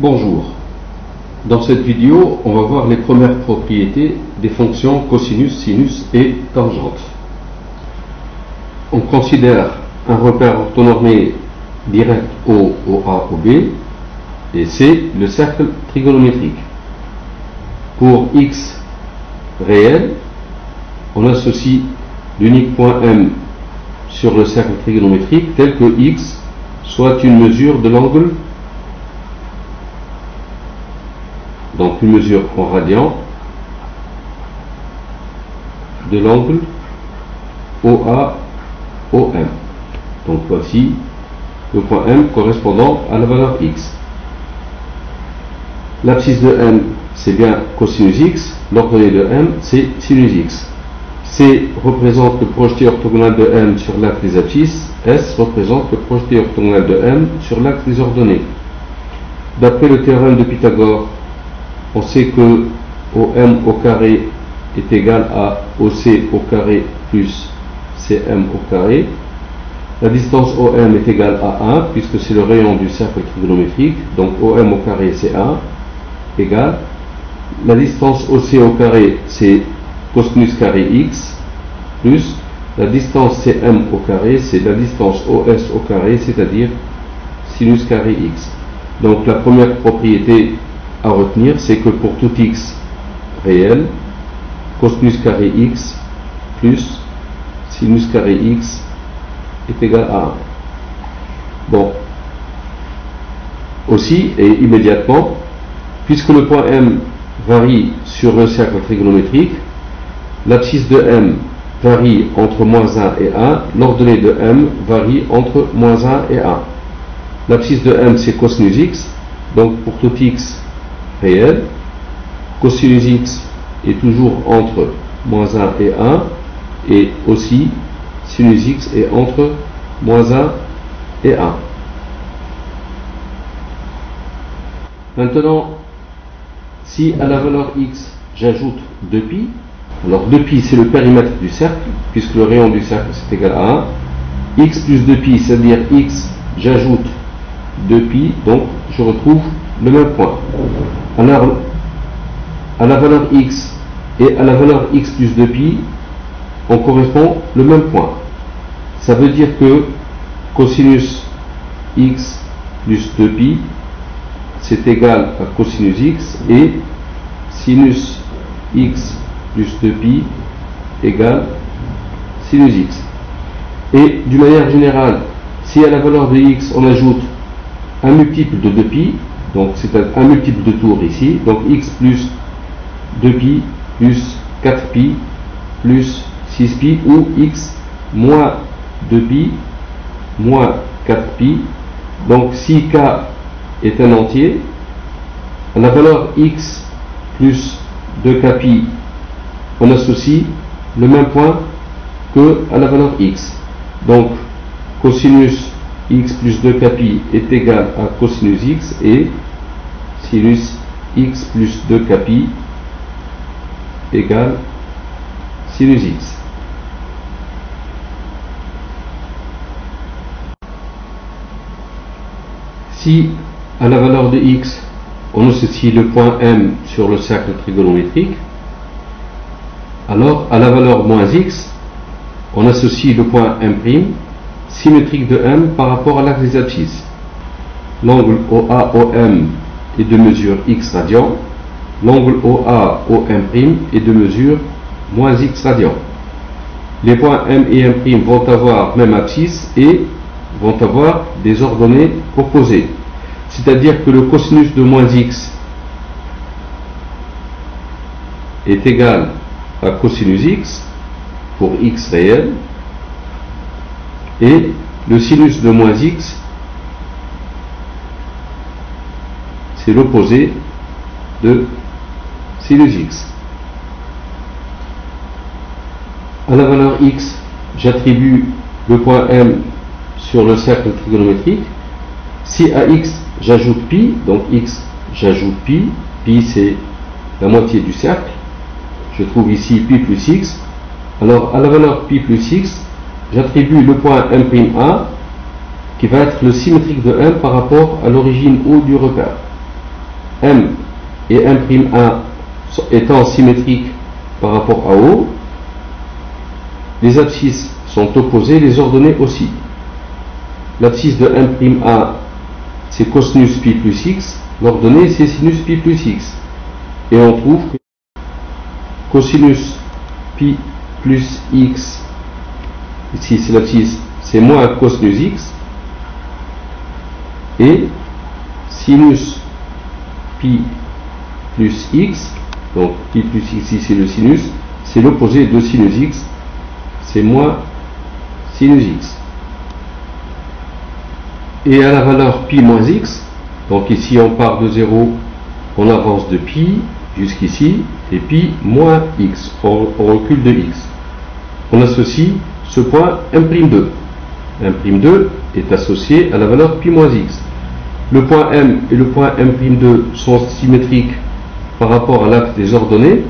Bonjour. Dans cette vidéo, on va voir les premières propriétés des fonctions cosinus, sinus et tangente. On considère un repère orthonormé direct O, OA, OB et c'est le cercle trigonométrique. Pour x réel, on associe l'unique point M sur le cercle trigonométrique tel que x soit une mesure de l'angle, donc une mesure en radian de l'angle OA OM. Donc voici le point M correspondant à la valeur x. L'abscisse de M c'est bien cosinus x, l'ordonnée de M c'est sinus x. C représente le projeté orthogonal de M sur l'axe des abscisses, S représente le projeté orthogonal de M sur l'axe des ordonnées. D'après le théorème de Pythagore, on sait que OM au carré est égal à OC au carré plus CM au carré. La distance OM est égale à 1 puisque c'est le rayon du cercle trigonométrique, donc OM au carré c'est 1 égale. La distance OC au carré c'est cosinus carré x plus la distance CM au carré c'est la distance OS au carré, c'est-à-dire sinus carré x. Donc la première propriété à retenir, c'est que pour tout x réel, cosinus carré x plus sinus carré x est égal à 1. Bon. Aussi, et immédiatement, puisque le point M varie sur le cercle trigonométrique, l'abscisse de M varie entre moins 1 et 1, l'ordonnée de M varie entre moins 1 et 1. L'abscisse de M c'est cosinus x, donc pour tout x réel, cosinus x est toujours entre moins 1 et 1, et aussi sinus x est entre moins 1 et 1. Maintenant, si à la valeur x j'ajoute 2π, alors 2π c'est le périmètre du cercle, puisque le rayon du cercle c'est égal à 1, x plus 2π, c'est-à-dire x j'ajoute 2π, donc je retrouve le même point. Alors, à la valeur x et à la valeur x plus 2π, on correspond le même point. Ça veut dire que cosinus x plus 2π c'est égal à cosinus x et sinus x plus 2π égale sinus x. Et d'une manière générale, si à la valeur de x on ajoute un multiple de 2π, donc c'est un multiple de tour ici, donc x plus 2π plus 4π plus 6π ou x moins 2π moins 4π. Donc si k est un entier, à la valeur x plus 2kπ, on associe le même point que à la valeur x. Donc cosinus x plus 2kπ est égal à cosinus x et sinus x plus 2kπ égale sinus x. Si à la valeur de x on associe le point M sur le cercle trigonométrique, alors à la valeur moins x on associe le point M' symétrique de M par rapport à l'axe des abscisses. L'angle OA-OM est de mesure x radian, l'angle OA-OM' est de mesure moins x radian. Les points M et M' vont avoir même abscisse et vont avoir des ordonnées opposées. C'est-à-dire que le cosinus de moins x est égal à cosinus x pour x réel, et le sinus de moins x c'est l'opposé de sinus x. À la valeur x j'attribue le point M sur le cercle trigonométrique. Si à x j'ajoute π, donc x j'ajoute π, π c'est la moitié du cercle, je trouve ici π plus x. Alors à la valeur π plus x j'attribue le point M'1 qui va être le symétrique de M par rapport à l'origine O du repère. M et M'1 étant symétriques par rapport à O, les abscisses sont opposées, les ordonnées aussi. L'abscisse de M'1 c'est cosinus pi plus x, l'ordonnée c'est sinus pi plus x. Et on trouve que cosinus pi plus x, ici c'est l'abscisse, c'est moins cosinus x, et sinus pi plus x, donc pi plus x ici c'est le sinus, c'est l'opposé de sinus x, c'est moins sinus x. Et à la valeur pi moins x, donc ici on part de 0, on avance de pi jusqu'ici, et pi moins x, on recule de x. On associe ce point M'2. M'2 est associé à la valeur pi moins x. Le point M et le point M'2 sont symétriques par rapport à l'axe des ordonnées,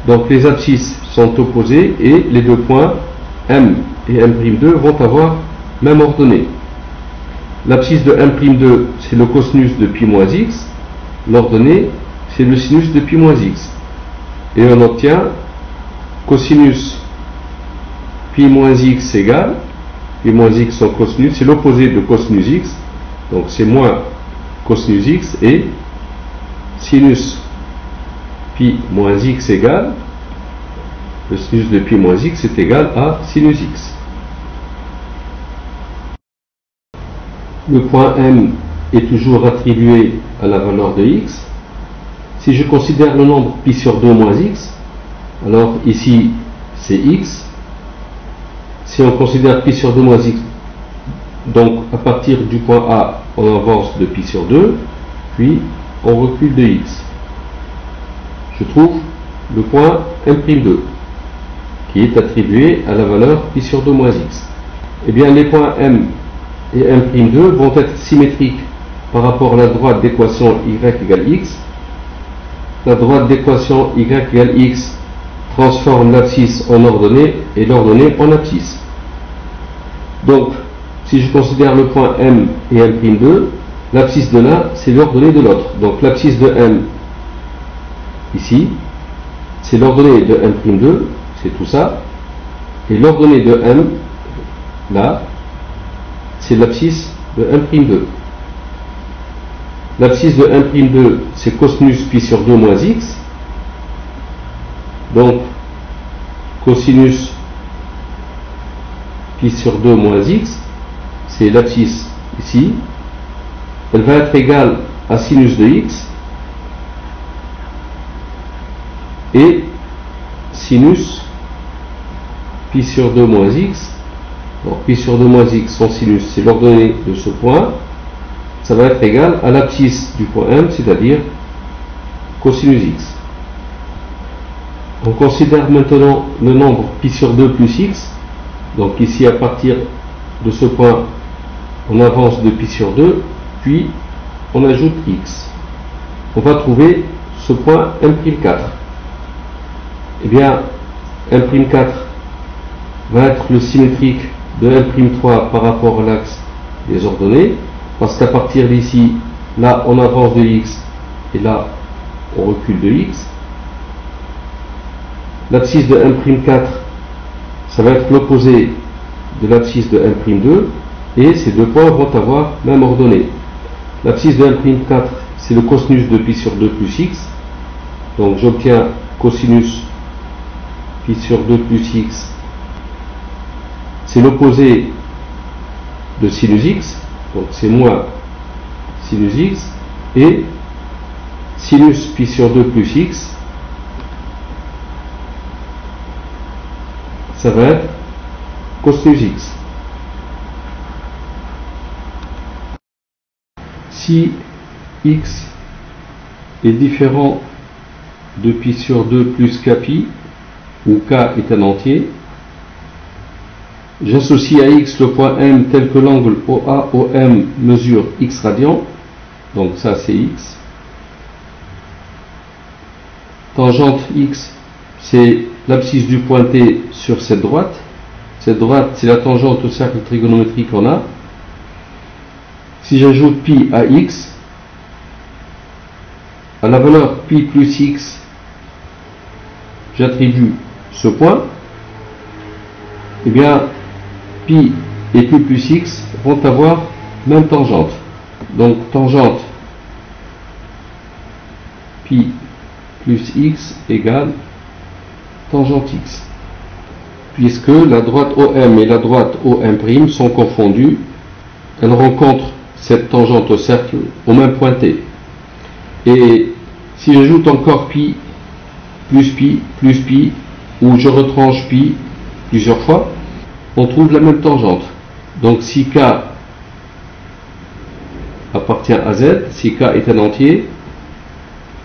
donc les abscisses sont opposées et les deux points M et M'2 vont avoir même ordonnée. L'abscisse de M'2 c'est le cosinus de pi moins x, l'ordonnée c'est le sinus de pi moins x. Et on obtient cosinus pi moins x égale, pi moins x son cosinus, c'est l'opposé de cosinus x, donc c'est moins cosinus x, et sinus pi moins x égale, le sinus de pi moins x est égal à sinus x. Le point M est toujours attribué à la valeur de x. Si je considère le nombre pi sur 2 moins x, alors ici c'est x. Si on considère pi sur 2 moins x, donc à partir du point A, on avance de pi sur 2, puis on recule de x. Je trouve le point M'2, qui est attribué à la valeur pi sur 2 moins x. Eh bien, les points M et M'2 vont être symétriques par rapport à la droite d'équation y égale x. La droite d'équation y égale x transforme l'abscisse en ordonnée et l'ordonnée en abscisse. Donc, si je considère le point M et M'2, l'abscisse de l'un, c'est l'ordonnée de l'autre. Donc, l'abscisse de M, ici, c'est l'ordonnée de M'2, c'est tout ça. Et l'ordonnée de M, là, c'est l'abscisse de M'2. L'abscisse de M'2, c'est cosinus pi sur 2 moins x. Donc, cosinus pi sur 2 moins x, c'est l'abscisse ici. Elle va être égale à sinus de x. Et sinus pi sur 2 moins x. Donc, pi sur 2 moins x, son sinus, c'est l'ordonnée de ce point. Ça va être égal à l'abscisse du point M, c'est-à-dire cosinus x. On considère maintenant le nombre pi sur 2 plus x. Donc ici, à partir de ce point, on avance de pi sur 2, puis on ajoute x. On va trouver ce point M'4. Eh bien, M'4 va être le symétrique de M'3 par rapport à l'axe des ordonnées, parce qu'à partir d'ici, là on avance de x et là on recule de x. L'abscisse de M'4, ça va être l'opposé de l'abscisse de M'2 et ces deux points vont avoir même ordonnée. L'abscisse de M'4, c'est le cosinus de pi sur 2 plus x, donc j'obtiens cosinus pi sur 2 plus x, c'est l'opposé de sinus x, donc c'est moins sinus x, et sinus pi sur 2 plus x, ça va être cosinus x. Si x est différent de pi sur 2 plus kpi, où k est un entier, j'associe à x le point M tel que l'angle OA-OM mesure x radians, donc ça c'est x. Tangente x, c'est l'abscisse du point T sur cette droite. Cette droite, c'est la tangente au cercle trigonométrique qu'on a. Si j'ajoute pi à x, à la valeur pi plus x, j'attribue ce point, eh bien pi et pi plus x vont avoir même tangente. Donc tangente pi plus x égale tangente x. Puisque la droite OM et la droite OM' sont confondues, elles rencontrent cette tangente au cercle au même point T. Et si j'ajoute encore pi, ou je retranche pi plusieurs fois, on trouve la même tangente. Donc si k appartient à z, si k est un entier,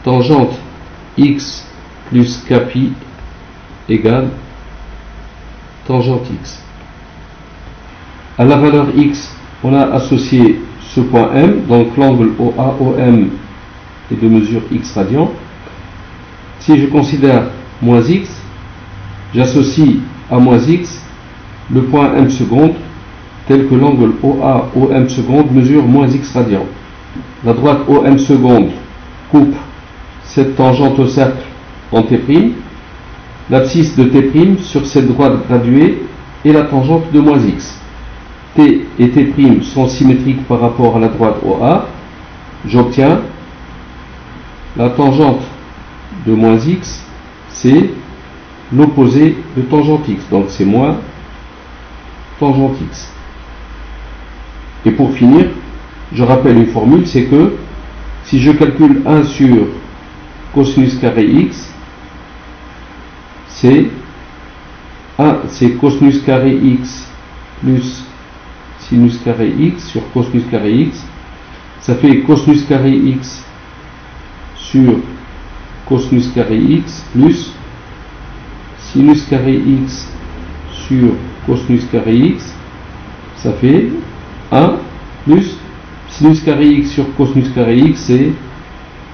tangente x plus k pi égale tangente x. À la valeur x, on a associé ce point M, donc l'angle OA-OM est de mesure x radians. Si je considère moins x, j'associe à moins x le point M seconde, tel que l'angle OA-OM seconde mesure moins x radians. La droite OM seconde coupe cette tangente au cercle en T', l'abscisse de T' sur cette droite graduée est la tangente de moins x. T et T' sont symétriques par rapport à la droite OA. J'obtiens la tangente de moins x, c'est l'opposé de tangente x. Donc c'est moins tangente x. Et pour finir, je rappelle une formule, c'est que si je calcule 1 sur cosinus carré x, c'est cosinus carré x plus sinus carré x sur cosinus carré x, ça fait cosinus carré x sur cosinus carré x plus sinus carré x sur cosinus carré x, ça fait 1 plus sinus carré x sur cosinus carré x, c'est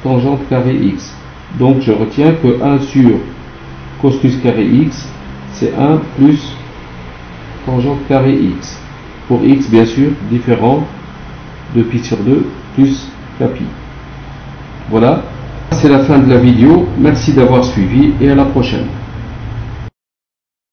tangente carré x. Donc je retiens que 1 sur cosinus carré x, c'est 1 plus tangente carré x. Pour x, bien sûr, différent de pi sur 2 plus kpi. Voilà, c'est la fin de la vidéo. Merci d'avoir suivi et à la prochaine.